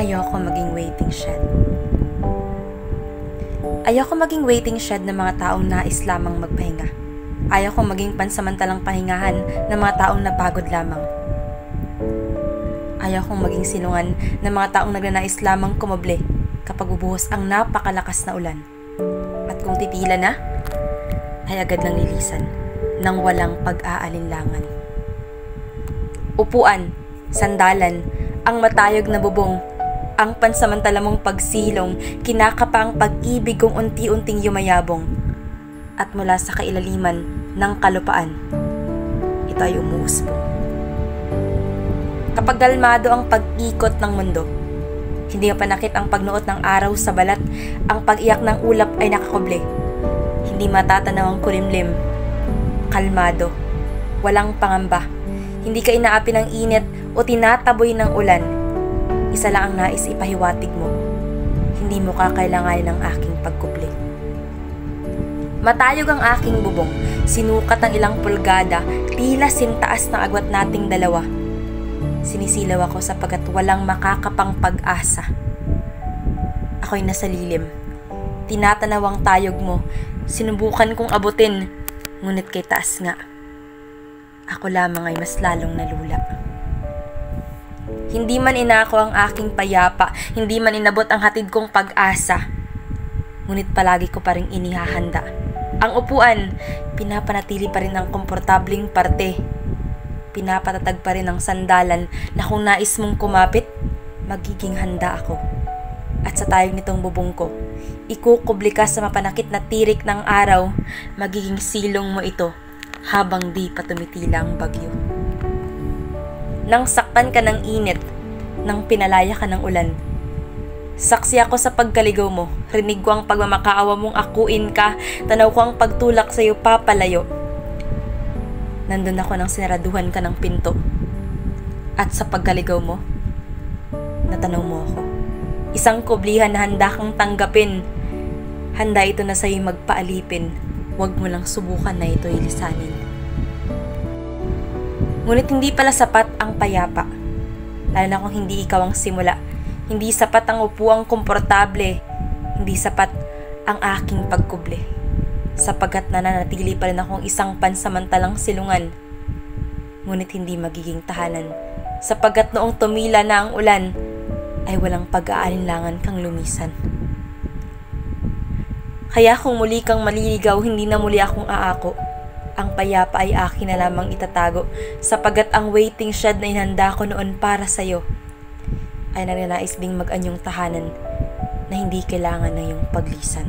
Ayoko maging waiting shed. Ayoko maging waiting shed ng mga taong nais lamang magpahinga. Ayoko maging pansamantalang pahingahan ng mga taong napagod lamang. Ayoko maging silungan ng mga taong nagnanais lamang kumoble kapag bubuhos ang napakalakas na ulan. At kung titila na, ay agad lang lilisan nang walang pag-aalinlangan. Upuan, sandalan, ang matayog na bubong, ang pansamantala mong pagsilong, kinakapa ang pag-ibig kong unti-unting yumayabong. At mula sa kailaliman ng kalupaan, ito ay umuusbong. Kapag dalmado ang pag-ikot ng mundo, hindi mapanakit ang pagnuot ng araw sa balat, ang pag-iyak ng ulap ay nakakoble. Hindi matatanaw ang kulimlim, kalmado, walang pangamba. Hindi ka inaapi ng init o tinataboy ng ulan. Isa lang ang nais ipahiwatig mo. Hindi mo kakailanganin ng aking pagkubli. Matayog ang aking bubong, sinukat ang ilang pulgada, tila sintaas ng agwat nating dalawa. Sinisilaw ako sapagkat walang makakapang pag-asa. Ako'y nasa lilim. Tinatanaw ang tayog mo. Sinubukan kong abutin, ngunit kay taas nga. Ako lamang ay mas lalong nalula. Hindi man inako ang aking payapa, hindi man inabot ang hatid kong pag-asa. Ngunit palagi ko pa rin inihahanda. Ang upuan, pinapanatili pa rin ang komportabling parte. Pinapatatag pa rin ang sandalan na kung nais mong kumapit, magiging handa ako. At sa tayog nitong bubong ko, ikukubli ka sa mapanakit na tirik ng araw, magiging silong mo ito habang di pa tumitila ang bagyo. Nang saktan ka ng init, nang pinalaya ka ng ulan, saksi ako sa pagkaligaw mo, rinig ko ang pagmamakaawa mong akuin ka, tanaw ko ang pagtulak sa iyo papalayo. Nandun ako nang sinaraduhan ka ng pinto. At sa pagkaligaw mo, natanaw mo ako. Isang kublihan na handa kang tanggapin. Handa ito na sa'yo magpaalipin. Huwag mo lang subukan na ito'y lisanin. Ngunit hindi pala sapat ang payapa. Lalo na kung hindi ikaw ang simula. Hindi sapat ang upuang komportable. Hindi sapat ang aking pagkuble. Sapagkat nananatili pa rin akong isang pansamantalang silungan. Ngunit hindi magiging tahanan. Sapagkat noong tumila na ang ulan, ay walang pag-aalinlangan kang lumisan. Kaya kung muli kang maliligaw, hindi na muli akong aako. Ang payapa ay akin na lamang itatago, sapagkat ang waiting shed na inhanda ko noon para sa'yo ay nagnanais ding mag-anyong tahanan na hindi kailangan na iyong paglisan.